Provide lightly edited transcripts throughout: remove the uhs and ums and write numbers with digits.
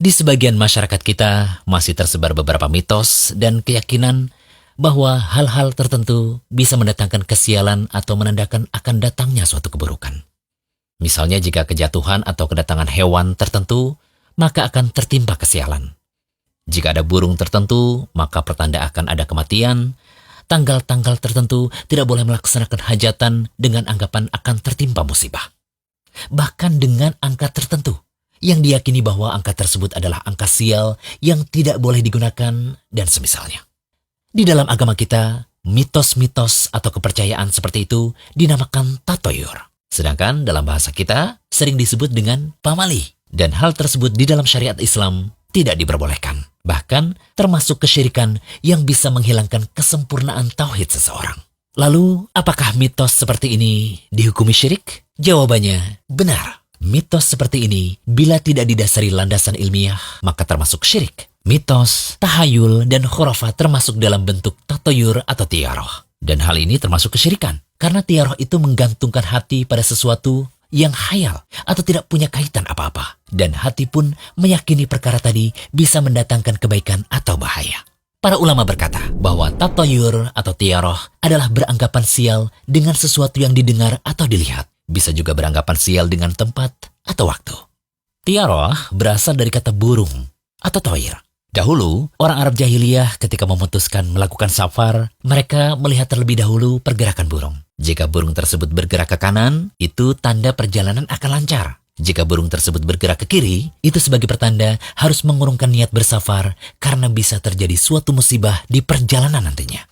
Di sebagian masyarakat kita masih tersebar beberapa mitos dan keyakinan bahwa hal-hal tertentu bisa mendatangkan kesialan atau menandakan akan datangnya suatu keburukan. Misalnya jika kejatuhan atau kedatangan hewan tertentu, maka akan tertimpa kesialan. Jika ada burung tertentu, maka pertanda akan ada kematian. Tanggal-tanggal tertentu tidak boleh melaksanakan hajatan dengan anggapan akan tertimpa musibah. Bahkan dengan angka tertentu, yang diyakini bahwa angka tersebut adalah angka sial yang tidak boleh digunakan dan semisalnya. Di dalam agama kita, mitos-mitos atau kepercayaan seperti itu dinamakan tatoyur. Sedangkan dalam bahasa kita sering disebut dengan pamali. Dan hal tersebut di dalam syariat Islam tidak diperbolehkan. Bahkan termasuk kesyirikan yang bisa menghilangkan kesempurnaan tauhid seseorang. Lalu, apakah mitos seperti ini dihukumi syirik? Jawabannya, benar. Mitos seperti ini, bila tidak didasari landasan ilmiah, maka termasuk syirik. Mitos, tahayul, dan khurafat termasuk dalam bentuk tatoyur atau tiaroh. Dan hal ini termasuk kesyirikan. Karena tiaroh itu menggantungkan hati pada sesuatu yang khayal atau tidak punya kaitan apa-apa. Dan hati pun meyakini perkara tadi bisa mendatangkan kebaikan atau bahaya. Para ulama berkata bahwa tatoyur atau tiaroh adalah beranggapan sial dengan sesuatu yang didengar atau dilihat. Bisa juga beranggapan sial dengan tempat atau waktu. Tiaroh berasal dari kata burung atau toir. Dahulu, orang Arab jahiliyah ketika memutuskan melakukan safar, mereka melihat terlebih dahulu pergerakan burung. Jika burung tersebut bergerak ke kanan, itu tanda perjalanan akan lancar. Jika burung tersebut bergerak ke kiri, itu sebagai pertanda harus mengurungkan niat bersafar karena bisa terjadi suatu musibah di perjalanan nantinya.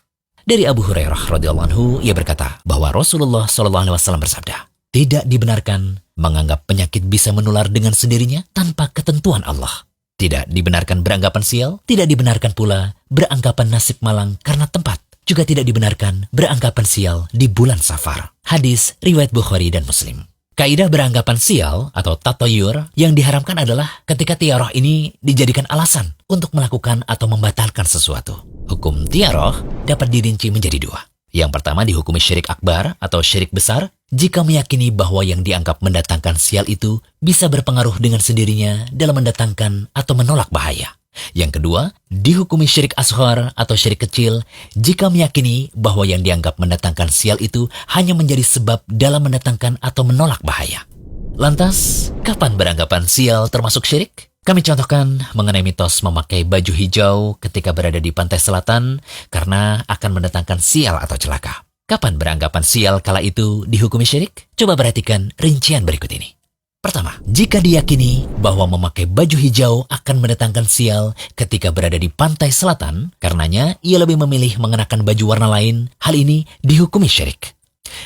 Dari Abu Hurairah radhiyallahu anhu, ia berkata bahwa Rasulullah SAW bersabda, tidak dibenarkan menganggap penyakit bisa menular dengan sendirinya tanpa ketentuan Allah. Tidak dibenarkan beranggapan sial, tidak dibenarkan pula beranggapan nasib malang karena tempat. Juga tidak dibenarkan beranggapan sial di bulan Safar. Hadis riwayat Bukhari dan Muslim. Kaidah beranggapan sial atau tatoyur yang diharamkan adalah ketika tiaroh ini dijadikan alasan untuk melakukan atau membatalkan sesuatu. Hukum tiaroh dapat dirinci menjadi dua. Yang pertama dihukumi syirik akbar atau syirik besar jika meyakini bahwa yang dianggap mendatangkan sial itu bisa berpengaruh dengan sendirinya dalam mendatangkan atau menolak bahaya. Yang kedua, dihukumi syirik ashar atau syirik kecil jika meyakini bahwa yang dianggap mendatangkan sial itu hanya menjadi sebab dalam mendatangkan atau menolak bahaya. Lantas, kapan beranggapan sial termasuk syirik? Kami contohkan mengenai mitos memakai baju hijau ketika berada di pantai selatan karena akan mendatangkan sial atau celaka. Kapan beranggapan sial kala itu dihukumi syirik? Coba perhatikan rincian berikut ini. Pertama, jika diyakini bahwa memakai baju hijau akan mendatangkan sial ketika berada di pantai selatan, karenanya ia lebih memilih mengenakan baju warna lain, hal ini dihukumi syirik.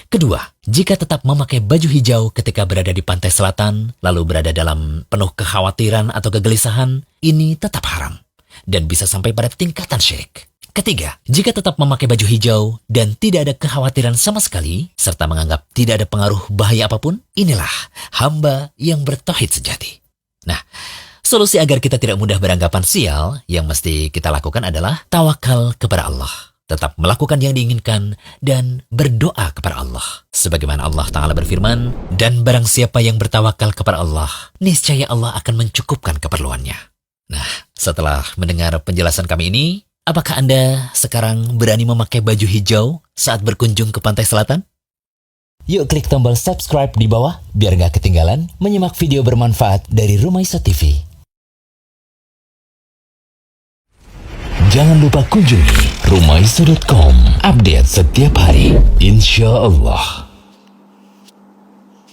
Kedua, jika tetap memakai baju hijau ketika berada di pantai selatan, lalu berada dalam penuh kekhawatiran atau kegelisahan, ini tetap haram dan bisa sampai pada tingkatan syirik. Ketiga, jika tetap memakai baju hijau dan tidak ada kekhawatiran sama sekali, serta menganggap tidak ada pengaruh bahaya apapun, inilah hamba yang bertauhid sejati. Nah, solusi agar kita tidak mudah beranggapan sial, yang mesti kita lakukan adalah tawakal kepada Allah. Tetap melakukan yang diinginkan dan berdoa kepada Allah. Sebagaimana Allah Ta'ala berfirman, dan barang siapa yang bertawakal kepada Allah, niscaya Allah akan mencukupkan keperluannya. Nah, setelah mendengar penjelasan kami ini, apakah Anda sekarang berani memakai baju hijau saat berkunjung ke pantai selatan? Yuk klik tombol subscribe di bawah, biar gak ketinggalan menyimak video bermanfaat dari Rumaiso TV. Jangan lupa kunjungi rumaiso.com, update setiap hari, insya Allah.